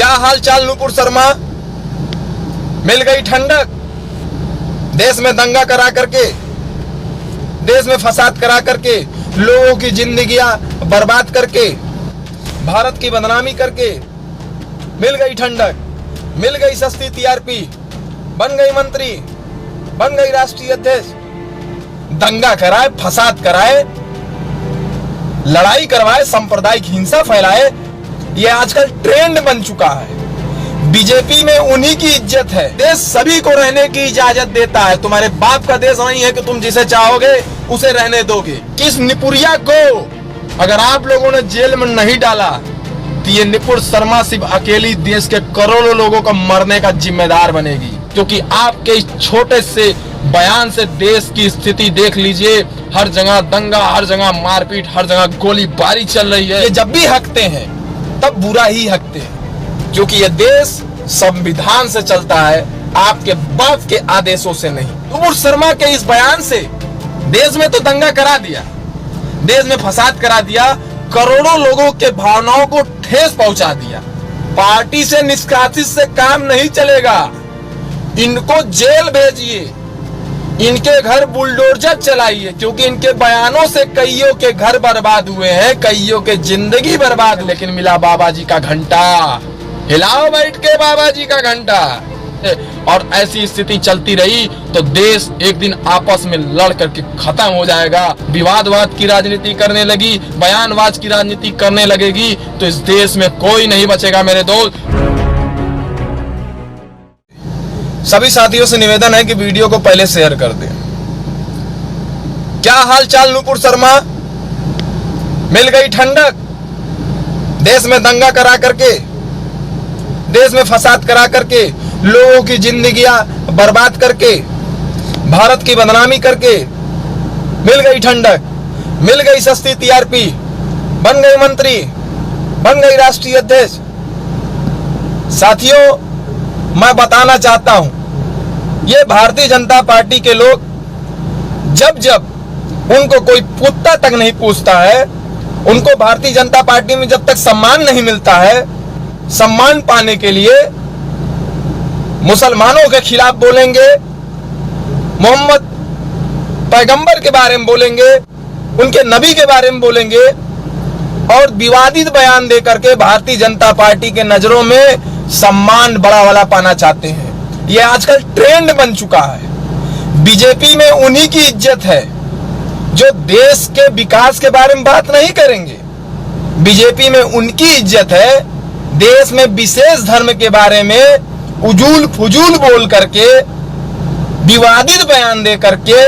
क्या हाल चाल नुपुर शर्मा? मिल गई ठंडक? देश में दंगा करा करके, देश में फसाद करा करके, लोगों की जिंदगियां बर्बाद करके, भारत की बदनामी करके मिल गई ठंडक, मिल गई सस्ती टीआरपी, बन गई मंत्री, बन गई राष्ट्रीय अध्यक्ष। दंगा कराए, फसाद कराए, लड़ाई करवाए, सांप्रदायिक हिंसा फैलाए, ये आजकल ट्रेंड बन चुका है। बीजेपी में उन्हीं की इज्जत है। देश सभी को रहने की इजाजत देता है। तुम्हारे बाप का देश नहीं है कि तुम जिसे चाहोगे उसे रहने दोगे। किस निपुरिया को अगर आप लोगों ने जेल में नहीं डाला तो ये नुपुर शर्मा सिर्फ अकेली देश के करोड़ों लोगों को मरने का जिम्मेदार बनेगी, क्योंकि आपके इस छोटे से बयान से देश की स्थिति देख लीजिए। हर जगह दंगा, हर जगह मारपीट, हर जगह गोलीबारी चल रही है। ये जब भी हकते हैं तब बुरा ही हकते हैं, क्योंकि ये देश संविधान से चलता है, आपके बाप के आदेशों से नहीं। नुपुर शर्मा के इस बयान से देश में तो दंगा करा दिया, देश में फसाद करा दिया, करोड़ों लोगों के भावनाओं को ठेस पहुंचा दिया। पार्टी से निष्कासित से काम नहीं चलेगा। इनको जेल भेजिए, इनके घर बुलडोजर चलाइए, क्योंकि इनके बयानों से कईयों के घर बर्बाद हुए हैं, कईयों के जिंदगी बर्बाद। लेकिन मिला बाबा जी का घंटा, हिलाओ बैठ के बाबा जी का घंटा। और ऐसी स्थिति चलती रही तो देश एक दिन आपस में लड़ करके खत्म हो जाएगा। विवादवाद की राजनीति करने लगी, बयानबाज की राजनीति करने लगेगी तो इस देश में कोई नहीं बचेगा मेरे दोस्त। सभी साथियों से निवेदन है कि वीडियो को पहले शेयर कर दें। क्या हाल चाल नुपुर शर्मा? मिल गई ठंडक? देश में दंगा करा करके, देश में फसाद करा करके, लोगों की जिंदगियां बर्बाद करके, भारत की बदनामी करके मिल गई ठंडक, मिल गई सस्ती टीआरपी, बन गई मंत्री, बन गई राष्ट्रीय अध्यक्ष। साथियों, मैं बताना चाहता हूं, ये भारतीय जनता पार्टी के लोग जब जब उनको कोई कुत्ता तक नहीं पूछता है, उनको भारतीय जनता पार्टी में जब तक सम्मान नहीं मिलता है, सम्मान पाने के लिए मुसलमानों के खिलाफ बोलेंगे, मोहम्मद पैगंबर के बारे में बोलेंगे, उनके नबी के बारे में बोलेंगे और विवादित बयान देकर के भारतीय जनता पार्टी के नजरों में सम्मान बड़ा वाला पाना चाहते हैं। यह आजकल ट्रेंड बन चुका है। बीजेपी में उन्हीं की इज्जत है जो देश के विकास के बारे में बात नहीं करेंगे। बीजेपी में उनकी इज्जत है देश में विशेष धर्म के बारे में उजूल फुजूल बोल करके, विवादित बयान दे करके,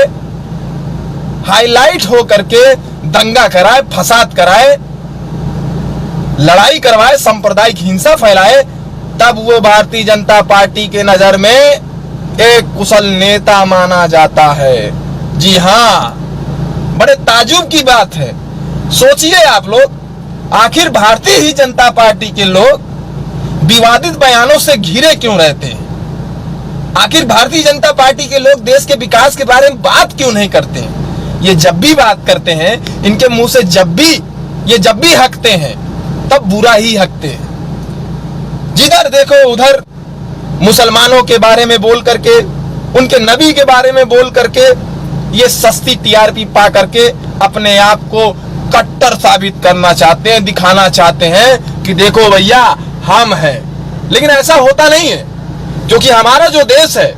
हाईलाइट हो करके दंगा कराए, फसाद कराए, लड़ाई करवाए, सांप्रदायिक हिंसा फैलाए, तब वो भारतीय जनता पार्टी के नजर में एक कुशल नेता माना जाता है। जी हां, बड़े ताजुब की बात है। सोचिए आप लोग, आखिर भारतीय ही जनता पार्टी के लोग विवादित बयानों से घिरे क्यों रहते हैं? आखिर भारतीय जनता पार्टी के लोग देश के विकास के बारे में बात क्यों नहीं करते हैं? ये जब भी बात करते हैं, इनके मुंह से जब भी हकते हैं तब बुरा ही हकते हैं। जिधर देखो उधर मुसलमानों के बारे में बोल करके, उनके नबी के बारे में बोल करके, ये सस्ती टीआरपी पा करके अपने आप को कट्टर साबित करना चाहते हैं, दिखाना चाहते हैं कि देखो भैया हम हैं। लेकिन ऐसा होता नहीं है, क्योंकि हमारा जो देश है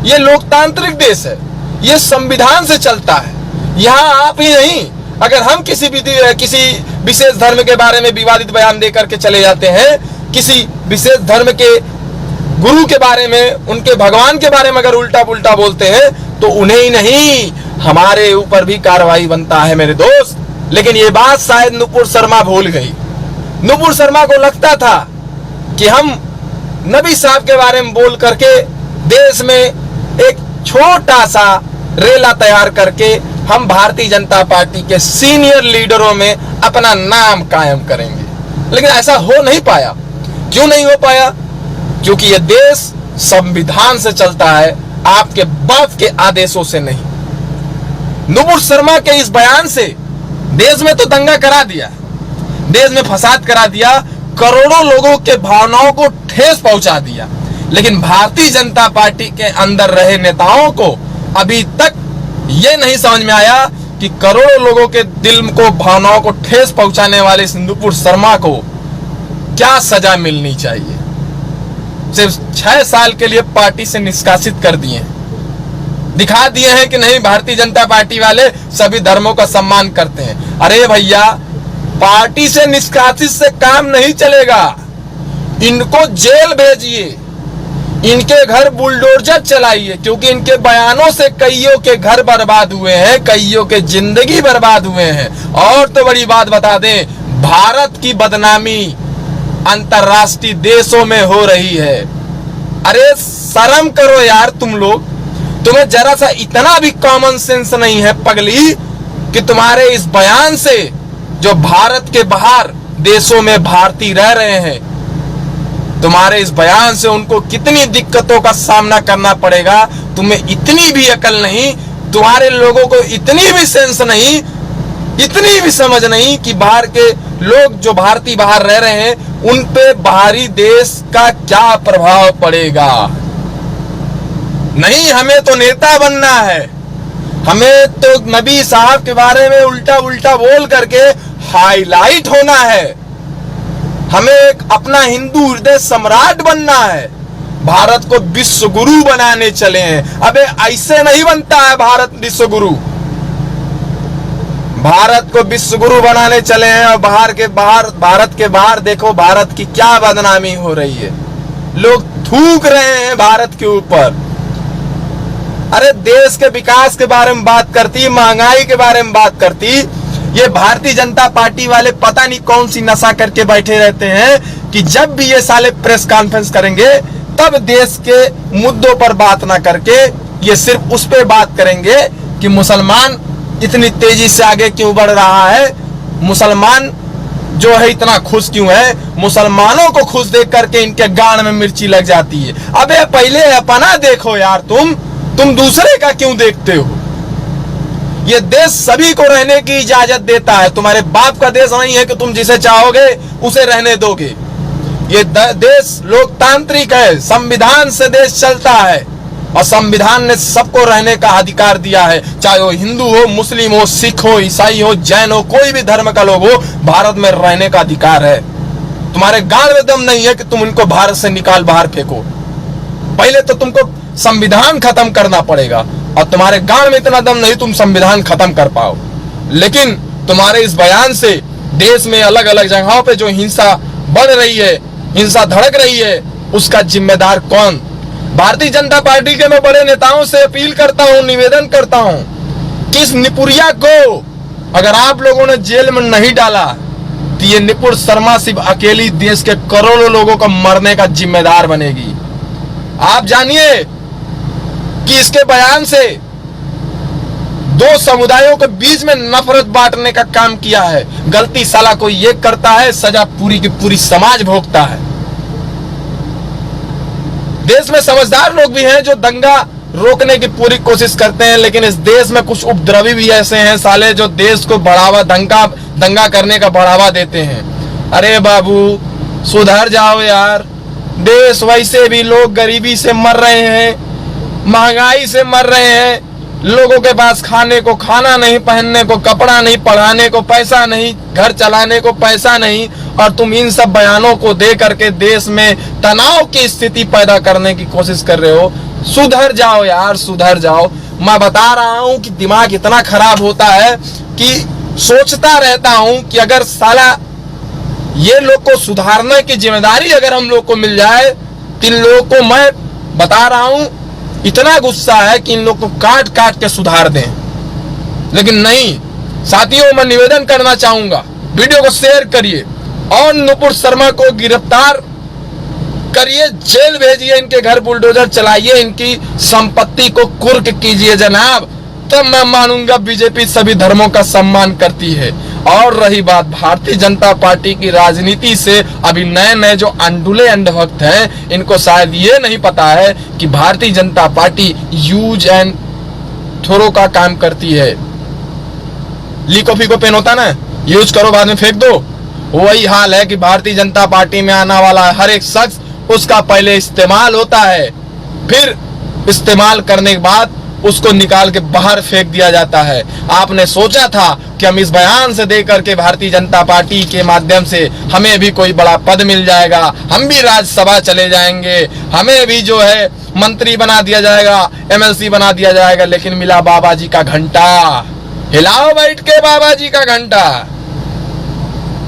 ये लोकतांत्रिक देश है, ये संविधान से चलता है। यहाँ आप ही नहीं, अगर हम किसी विशेष धर्म के बारे में विवादित बयान दे करके चले जाते हैं, किसी विशेष धर्म के गुरु के बारे में, उनके भगवान के बारे में अगर उल्टा पुल्टा बोलते हैं तो उन्हें ही नहीं, हमारे ऊपर भी कार्रवाई बनता है मेरे दोस्त। लेकिन ये बात शायद नुपुर शर्मा भूल गई। नुपुर शर्मा को लगता था कि हम नबी साहब के बारे में बोल करके देश में एक छोटा सा रेला तैयार करके हम भारतीय जनता पार्टी के सीनियर लीडरों में अपना नाम कायम करेंगे। लेकिन ऐसा हो नहीं पाया। क्यों नहीं हो पाया? क्योंकि यह देश संविधान से चलता है, आपके बाप के आदेशों से नहीं। नुपुर शर्मा के इस बयान से देश में तो दंगा करा दिया, देश में फसाद करा दिया, करोड़ों लोगों के भावनाओं को ठेस पहुंचा दिया। लेकिन भारतीय जनता पार्टी के अंदर रहे नेताओं को अभी तक ये नहीं समझ में आया कि करोड़ों लोगों के दिल को, भावनाओं को ठेस पहुंचाने वाले इस नुपुर शर्मा को क्या सजा मिलनी चाहिए। सिर्फ 6 साल के लिए पार्टी से निष्कासित कर दिए, दिखा दिए हैं कि नहीं भारतीय जनता पार्टी वाले सभी धर्मों का सम्मान करते हैं। अरे भैया, पार्टी से निष्कासित से काम नहीं चलेगा, इनको जेल भेजिए, इनके घर बुलडोजर चलाइए, क्योंकि इनके बयानों से कईयों के घर बर्बाद हुए हैं, कईयों के जिंदगी बर्बाद हुए हैं। और तो बड़ी बात बता दें, भारत की बदनामी अंतरराष्ट्रीय देशों में हो रही है। अरे शर्म करो यार तुम लोग, तुम्हें जरा सा इतना भी कॉमन सेंस नहीं है पगली कि तुम्हारे इस बयान से जो भारत के बाहर देशों में भारतीय रह रहे हैं, तुम्हारे इस बयान से उनको कितनी दिक्कतों का सामना करना पड़ेगा। तुम्हें इतनी भी अकल नहीं, तुम्हारे लोगों को इतनी भी सेंस नहीं, इतनी भी समझ नहीं कि बाहर के लोग जो भारतीय बाहर रह रहे हैं उन पे बाहरी देश का क्या प्रभाव पड़ेगा। नहीं, हमें तो नेता बनना है, हमें तो नबी साहब के बारे में उल्टा उल्टा बोल करके हाईलाइट होना है, हमें एक अपना हिंदू हृदय सम्राट बनना है, भारत को विश्व गुरु बनाने चले हैं। अबे ऐसे नहीं बनता है भारत विश्व गुरु, भारत को विश्व गुरु बनाने चले हैं और भारत के बाहर देखो भारत की क्या बदनामी हो रही है, लोग थूक रहे हैं भारत के ऊपर। अरे देश के विकास के बारे में बात करती, महंगाई के बारे में बात करती, ये भारतीय जनता पार्टी वाले पता नहीं कौन सी नशा करके बैठे रहते हैं कि जब भी ये साले प्रेस कॉन्फ्रेंस करेंगे तब देश के मुद्दों पर बात ना करके ये सिर्फ उस पे बात करेंगे कि मुसलमान इतनी तेजी से आगे क्यों बढ़ रहा है, मुसलमान जो है इतना खुश क्यों है, मुसलमानों को खुश देख करके इनके गांड में मिर्ची लग जाती है। अबे पहले अपना देखो यार, तुम दूसरे का क्यों देखते हो। ये देश सभी को रहने की इजाजत देता है, तुम्हारे बाप का देश नहीं है कि तुम जिसे चाहोगे उसे रहने दोगे। ये देश लोकतांत्रिक है, संविधान से देश चलता है और संविधान ने सबको रहने का अधिकार दिया है, चाहे वो हिंदू हो, मुस्लिम हो, सिख हो, ईसाई हो, जैन हो, कोई भी धर्म का लोग हो, भारत में रहने का अधिकार है। तुम्हारे गांड में दम नहीं है कि तुम इनको भारत से निकाल बाहर फेंको, पहले तो तुमको संविधान खत्म करना पड़ेगा और तुम्हारे गांड में इतना दम नहीं तुम संविधान खत्म कर पाओ। लेकिन तुम्हारे इस बयान से देश में अलग अलग जगहों पे जो हिंसा बढ़ रही है, हिंसा धड़क रही है, उसका जिम्मेदार कौन। भारतीय जनता पार्टी के मैं बड़े नेताओं से अपील करता हूं, निवेदन करता हूं कि इस निपुरिया को अगर आप लोगों ने जेल में नहीं डाला तो ये नुपुर शर्मा सिर्फ अकेली देश के करोड़ों लोगों को मरने का जिम्मेदार बनेगी। आप जानिए कि इसके बयान से 2 समुदायों के बीच में नफरत बांटने का काम किया है। गलती साला कोई ये करता है, सजा पूरी की पूरी समाज भोगता है। देश में समझदार लोग भी हैं जो दंगा रोकने की पूरी कोशिश करते हैं, लेकिन इस देश में कुछ उपद्रवी भी ऐसे हैं साले जो देश को बढ़ावा, दंगा करने का बढ़ावा देते हैं। अरे बाबू सुधर जाओ यार, देश वैसे भी लोग गरीबी से मर रहे हैं, महंगाई से मर रहे हैं, लोगों के पास खाने को खाना नहीं, पहनने को कपड़ा नहीं, पढ़ाने को पैसा नहीं, घर चलाने को पैसा नहीं, और तुम इन सब बयानों को दे करके देश में तनाव की स्थिति पैदा करने की कोशिश कर रहे हो। सुधर जाओ यार, सुधर जाओ। मैं बता रहा हूं कि दिमाग इतना खराब होता है कि सोचता रहता हूं कि अगर साला ये लोग को सुधारने की जिम्मेदारी अगर हम लोग को मिल जाए, इन लोगों को मैं बता रहा हूं इतना गुस्सा है कि इन लोग को काट काट के सुधार दें। लेकिन नहीं साथियों, मैं निवेदन करना चाहूंगा, वीडियो को शेयर करिए और नुपुर शर्मा को गिरफ्तार करिए, जेल भेजिए, इनके घर बुलडोजर चलाइए, इनकी संपत्ति को कुर्क कीजिए जनाब, तब मैं मानूंगा बीजेपी सभी धर्मों का सम्मान करती है। और रही बात भारतीय जनता पार्टी की राजनीति से, अभी नए नए जो अंडुले अंधभक्त हैं, इनको शायद ये नहीं पता है कि Bharatiya Janata party use and throw का काम करती है। लीको फीको पेन होता ना, यूज करो बाद में फेंक दो, वही हाल है कि भारतीय जनता पार्टी में आने वाला हर एक शख्स उसका पहले इस्तेमाल होता है, फिर इस्तेमाल करने के बाद उसको निकाल के बाहर फेंक दिया जाता है। आपने सोचा था कि हम इस बयान से दे करके भारतीय जनता पार्टी के माध्यम से हमें भी कोई बड़ा पद मिल जाएगा, हम भी राज्यसभा चले जाएंगे, हमें भी जो है मंत्री बना दिया जाएगा, एमएलसी बना दिया जाएगा, लेकिन मिला बाबा जी का घंटा। हिलाओ बैठ के बाबा जी का घंटा।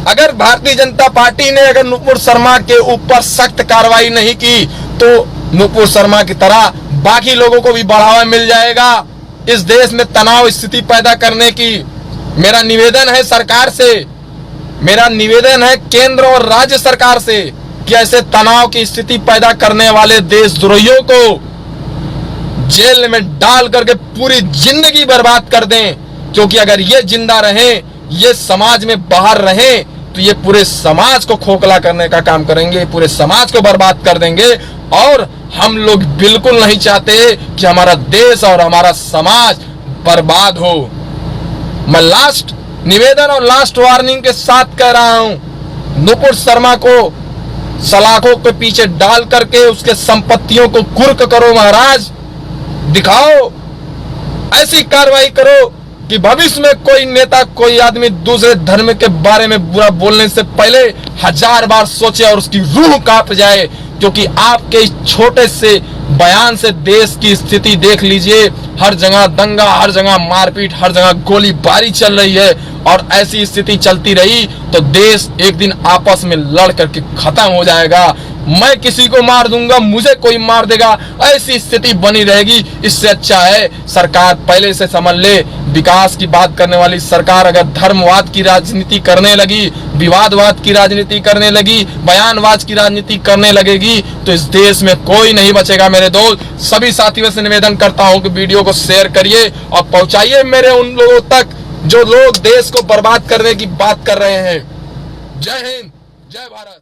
अगर भारतीय जनता पार्टी ने अगर नुपुर शर्मा के ऊपर सख्त कार्रवाई नहीं की तो नुपुर शर्मा की तरह बाकी लोगों को भी बढ़ावा मिल जाएगा इस देश में तनाव स्थिति पैदा करने की। मेरा निवेदन है सरकार से, मेरा निवेदन है केंद्र और राज्य सरकार से कि ऐसे तनाव की स्थिति पैदा करने वाले देशद्रोहियों को जेल में डाल करके पूरी जिंदगी बर्बाद कर दें, क्योंकि अगर ये जिंदा रहें, ये समाज में बाहर रहें तो ये पूरे समाज को खोखला करने का काम करेंगे, पूरे समाज को बर्बाद कर देंगे। और हम लोग बिल्कुल नहीं चाहते कि हमारा देश और हमारा समाज बर्बाद हो। मैं लास्ट निवेदन और लास्ट वार्निंग के साथ कह रहा हूं, नुपुर शर्मा को सलाखों के पीछे डाल करके उसके संपत्तियों को कुर्क करो महाराज, दिखाओ, ऐसी कार्रवाई करो कि भविष्य में कोई नेता, कोई आदमी दूसरे धर्म के बारे में बुरा बोलने से पहले 1000 बार सोचे और उसकी रूह कांप जाए। क्योंकि आपके इस छोटे से बयान से देश की स्थिति देख लीजिए, हर जगह दंगा, हर जगह मारपीट, हर जगह गोलीबारी चल रही है। और ऐसी स्थिति चलती रही तो देश एक दिन आपस में लड़ करके खत्म हो जाएगा। मैं किसी को मार दूंगा, मुझे कोई मार देगा, ऐसी स्थिति बनी रहेगी। इससे अच्छा है सरकार पहले से समझ ले, विकास की बात करने वाली सरकार अगर धर्मवाद की राजनीति करने लगी, विवादवाद की राजनीति करने लगी, बयानवाद की राजनीति करने लगेगी तो इस देश में कोई नहीं बचेगा। मेरे दोस्त, सभी साथियों से निवेदन करता हूं कि वीडियो को शेयर करिए और पहुंचाइए मेरे उन लोगों तक जो लोग देश को बर्बाद करने की बात कर रहे हैं। जय हिंद, जय भारत।